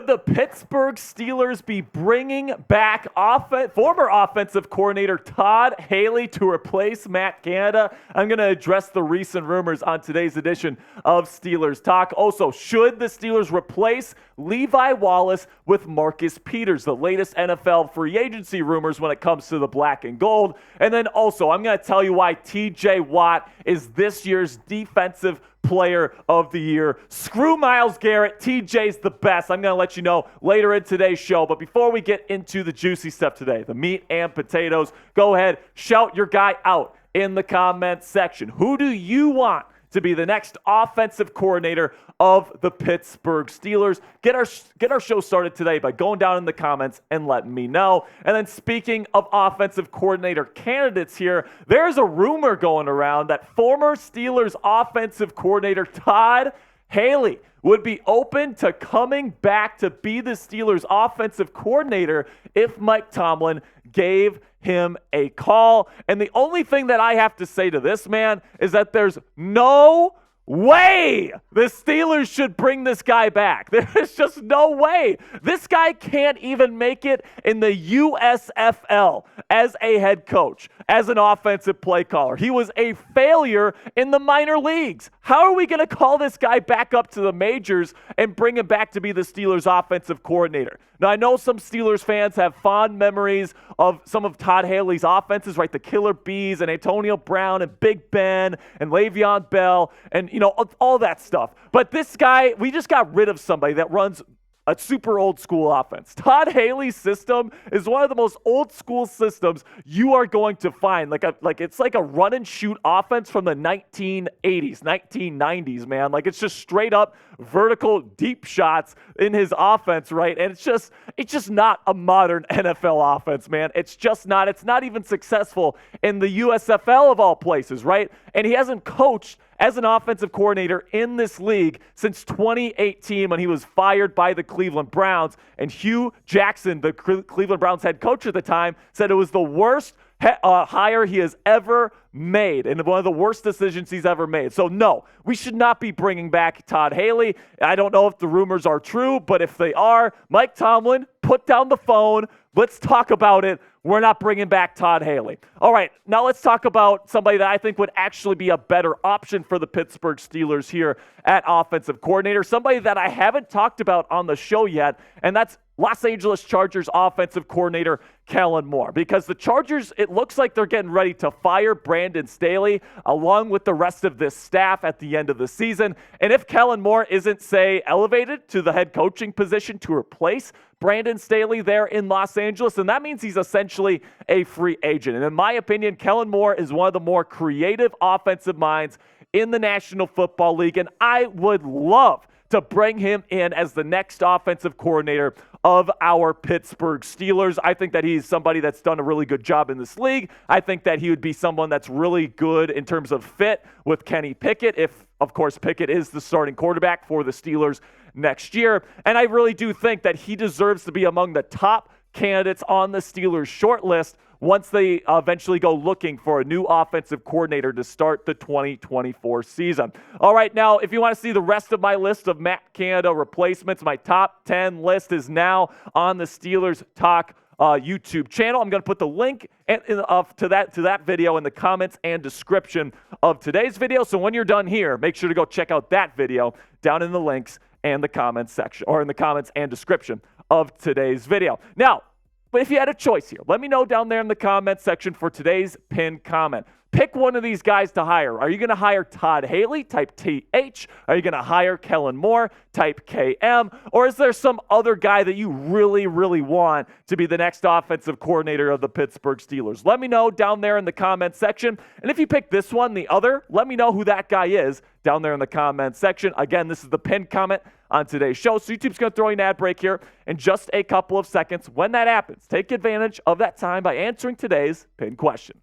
Should the Pittsburgh Steelers be bringing back former offensive coordinator Todd Haley to replace Matt Canada? I'm going to address the recent rumors on today's edition of Steelers Talk. Also, should the Steelers replace Levi Wallace with Marcus Peters, the latest NFL free agency rumors when it comes to the black and gold? And then also, I'm going to tell you why TJ Watt is this year's defensive player of the year. Screw Myles Garrett. TJ's the best. I'm going to let you know later in today's show. But before we get into the juicy stuff today, the meat and potatoes, go ahead, shout your guy out in the comments section. Who do you want to be the next offensive coordinator of the Pittsburgh Steelers? Get our show started today by going down in the comments and letting me know. And then speaking of offensive coordinator candidates here, there's a rumor going around that former Steelers offensive coordinator Todd Haley would be open to coming back to be the Steelers offensive coordinator if Mike Tomlin gave him a call. And the only thing that I have to say to this man is that there's no way the Steelers should bring this guy back. There's just no way. This guy can't even make it in the USFL as a head coach, as an offensive play caller. He was a failure in the minor leagues. How are we going to call this guy back up to the majors and bring him back to be the Steelers offensive coordinator? Now, I know some Steelers fans have fond memories of some of Todd Haley's offenses, right? The Killer Bees and Antonio Brown and Big Ben and Le'Veon Bell and, all that stuff. But this guy, we just got rid of somebody that runs a super old school offense. Todd Haley's system is one of the most old school systems you are going to find. It's like a run and shoot offense from the 1980s, 1990s, man. Like it's just straight up vertical deep shots in his offense, right? And it's just not a modern NFL offense, man. It's just not. It's not even successful in the USFL of all places, right? And he hasn't coached as an offensive coordinator in this league since 2018 when he was fired by the Cleveland Browns. And Hugh Jackson, the Cleveland Browns head coach at the time, said it was the worst hire he has ever made and one of the worst decisions he's ever made. So no, we should not be bringing back Todd Haley. I don't know if the rumors are true, but if they are, Mike Tomlin, put down the phone. Let's talk about it. We're not bringing back Todd Haley. All right, now let's talk about somebody that I think would actually be a better option for the Pittsburgh Steelers here at offensive coordinator, somebody that I haven't talked about on the show yet, and that's Los Angeles Chargers offensive coordinator Kellen Moore. Because the Chargers, it looks like they're getting ready to fire Brandon Staley along with the rest of this staff at the end of the season. And if Kellen Moore isn't, say, elevated to the head coaching position to replace Brandon Staley there in Los Angeles, and that means he's essentially a free agent. And in my opinion, Kellen Moore is one of the more creative offensive minds in the National Football League, and I would love to bring him in as the next offensive coordinator of our Pittsburgh Steelers. I think that he's somebody that's done a really good job in this league. I think that he would be someone that's really good in terms of fit with Kenny Pickett, if, of course, Pickett is the starting quarterback for the Steelers next year. And I really do think that he deserves to be among the top candidates on the Steelers short list once they eventually go looking for a new offensive coordinator to start the 2024 season. All right, now, if you want to see the rest of my list of Matt Canada replacements, my top 10 list is now on the Steelers Talk YouTube channel. I'm going to put the link to that video in the comments and description of today's video. So when you're done here, make sure to go check out that video down in the links and the comments section, or in the comments and description of today's video. Now, but if you had a choice here, let me know down there in the comments section for today's pinned comment. Pick one of these guys to hire. Are you going to hire Todd Haley, type TH? Are you going to hire Kellen Moore, type KM? Or is there some other guy that you really, really want to be the next offensive coordinator of the Pittsburgh Steelers? Let me know down there in the comments section. And if you pick this one, the other, let me know who that guy is down there in the comments section. Again, this is the pinned comment on today's show. So YouTube's going to throw you an ad break here in just a couple of seconds. When that happens, take advantage of that time by answering today's pinned question.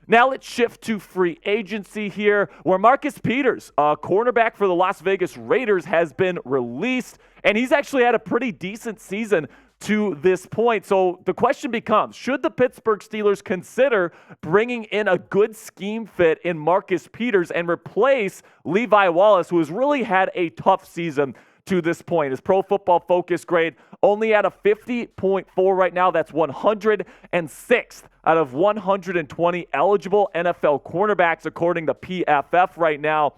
Now let's shift to free agency here, where Marcus Peters, a cornerback for the Las Vegas Raiders, has been released, and he's actually had a pretty decent season to this point. So the question becomes, should the Pittsburgh Steelers consider bringing in a good scheme fit in Marcus Peters and replace Levi Wallace, who has really had a tough season to this point. His Pro Football Focus grade only at a 50.4 right now. That's 106th out of 120 eligible NFL cornerbacks according to PFF right now.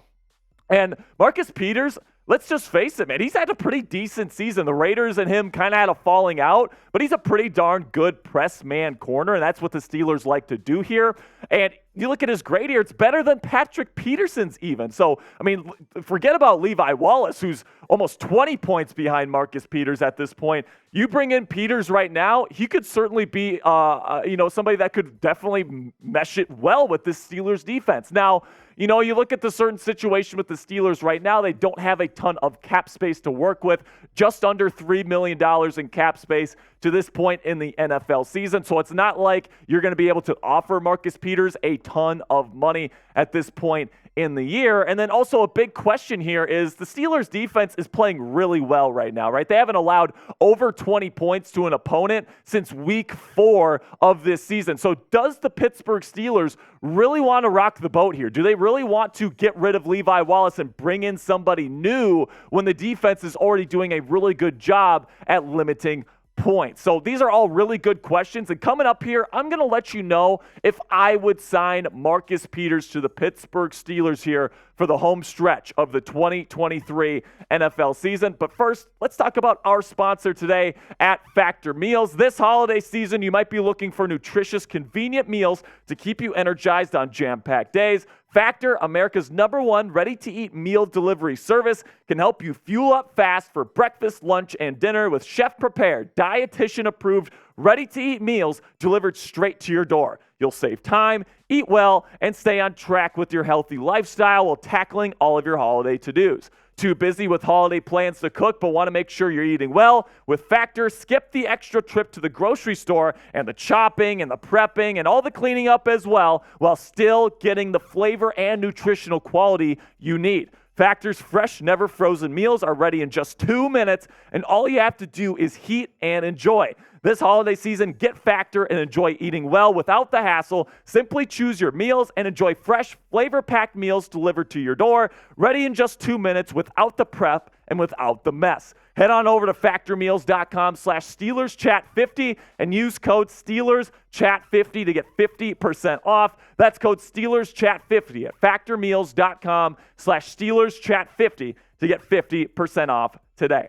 And Marcus Peters, let's just face it, man, he's had a pretty decent season. The Raiders and him kind of had a falling out, but he's a pretty darn good press man corner, and that's what the Steelers like to do here. And you look at his grade here, it's better than Patrick Peterson's even. So, I mean, forget about Levi Wallace, who's almost 20 points behind Marcus Peters at this point. You bring in Peters right now, he could certainly be, somebody that could definitely mesh it well with this Steelers defense. Now, you look at the certain situation with the Steelers right now, they don't have a ton of cap space to work with, just under $3 million in cap space to this point in the NFL season. So it's not like you're going to be able to offer Marcus Peters a ton of money at this point in the year. And then also a big question here is the Steelers defense is playing really well right now, right? They haven't allowed over 20 points to an opponent since week 4 of this season. So does the Pittsburgh Steelers really want to rock the boat here? Do they really want to get rid of Levi Wallace and bring in somebody new when the defense is already doing a really good job at limiting points? So these are all really good questions. And coming up here, I'm going to let you know if I would sign Marcus Peters to the Pittsburgh Steelers here for the home stretch of the 2023 NFL season. But first, let's talk about our sponsor today at Factor Meals. This holiday season, you might be looking for nutritious, convenient meals to keep you energized on jam-packed days. Factor, America's #1 ready-to-eat meal delivery service, can help you fuel up fast for breakfast, lunch, and dinner with chef-prepared, dietitian-approved, ready-to-eat meals delivered straight to your door. You'll save time, eat well, and stay on track with your healthy lifestyle while tackling all of your holiday to-dos. Too busy with holiday plans to cook but want to make sure you're eating well? With Factor, skip the extra trip to the grocery store and the chopping and the prepping and all the cleaning up as well, while still getting the flavor and nutritional quality you need. Factor's fresh, never frozen meals are ready in just 2 minutes, and all you have to do is heat and enjoy. This holiday season, get Factor and enjoy eating well without the hassle. Simply choose your meals and enjoy fresh, flavor-packed meals delivered to your door, ready in just 2 minutes without the prep and without the mess. Head on over to factormeals.com/SteelersChat50 and use code SteelersChat50 to get 50% off. That's code SteelersChat50 at factormeals.com/SteelersChat50 to get 50% off today.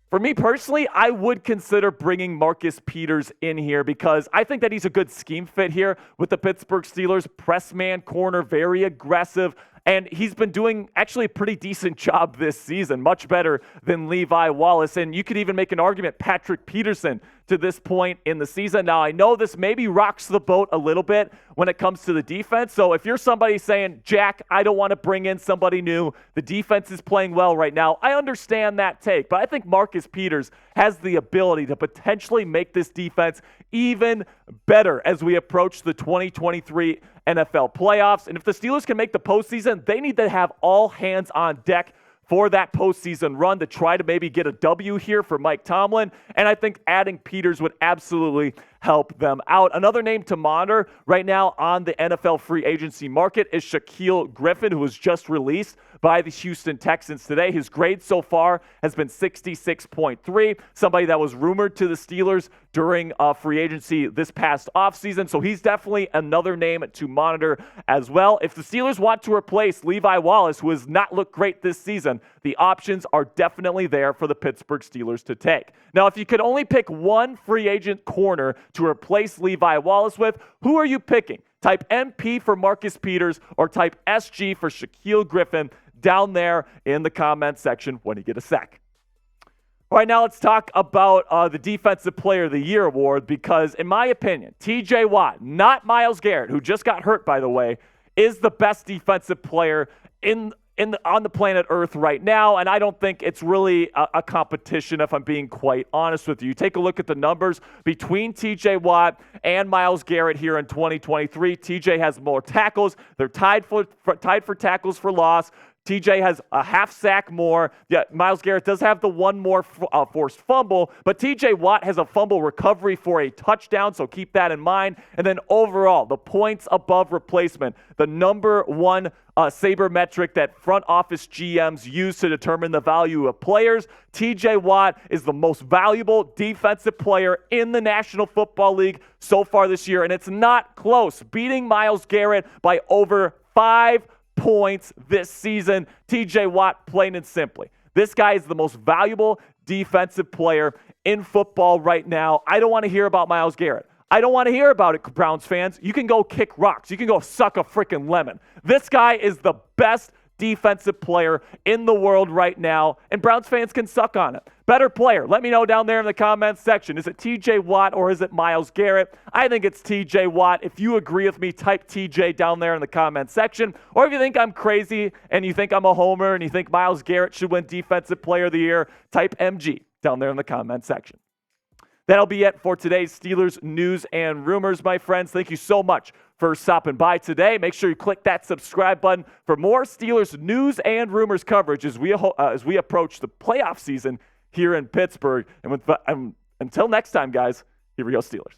For me personally, I would consider bringing Marcus Peters in here because I think that he's a good scheme fit here with the Pittsburgh Steelers. Press man corner, very aggressive, and he's been doing actually a pretty decent job this season, much better than Levi Wallace. And you could even make an argument Patrick Peterson to this point in the season. Now, I know this maybe rocks the boat a little bit when it comes to the defense. So if you're somebody saying, Jack, I don't want to bring in somebody new, the defense is playing well right now, I understand that take. But I think Marcus Peters has the ability to potentially make this defense even better as we approach the 2023 NFL playoffs. And if the Steelers can make the postseason, they need to have all hands on deck for that postseason run to try to maybe get a W here for Mike Tomlin. And I think adding Peters would absolutely help them out. Another name to monitor right now on the NFL free agency market is Shaquill Griffin, who was just released by the Houston Texans today. His grade so far has been 66.3, somebody that was rumored to the Steelers during free agency this past offseason. So he's definitely another name to monitor as well. If the Steelers want to replace Levi Wallace, who has not looked great this season, the options are definitely there for the Pittsburgh Steelers to take. Now, if you could only pick one free agent corner to replace Levi Wallace with, who are you picking? Type MP for Marcus Peters or type SG for Shaquill Griffin down there in the comment section when you get a sec. All right, now let's talk about the Defensive Player of the Year award because, in my opinion, TJ Watt, not Myles Garrett, who just got hurt, by the way, is the best defensive player on the planet Earth right now, and I don't think it's really a competition, if I'm being quite honest with you. Take a look at the numbers between TJ Watt and Myles Garrett here in 2023. TJ has more tackles. They're tied for tackles for loss. TJ has a half sack more. Yeah, Myles Garrett does have the one more forced fumble, but TJ Watt has a fumble recovery for a touchdown, so keep that in mind. And then overall, the points above replacement, the number one Sabre metric that front office GMs use to determine the value of players. TJ Watt is the most valuable defensive player in the National Football League so far this year, and it's not close, beating Myles Garrett by over 5 points this season. TJ Watt, plain and simply. This guy is the most valuable defensive player in football right now. I don't want to hear about Myles Garrett. I don't want to hear about it, Browns fans. You can go kick rocks. You can go suck a freaking lemon. This guy is the best defensive player in the world right now, and Browns fans can suck on it. Better player. Let me know down there in the comments section. Is it TJ Watt or is it Myles Garrett? I think it's TJ Watt. If you agree with me, type TJ down there in the comments section. Or if you think I'm crazy and you think I'm a homer and you think Myles Garrett should win Defensive Player of the Year, type MG down there in the comments section. That'll be it for today's Steelers news and rumors, my friends. Thank you so much for stopping by today. Make sure you click that subscribe button for more Steelers news and rumors coverage as we approach the playoff season here in Pittsburgh. And until next time, guys, here we go, Steelers.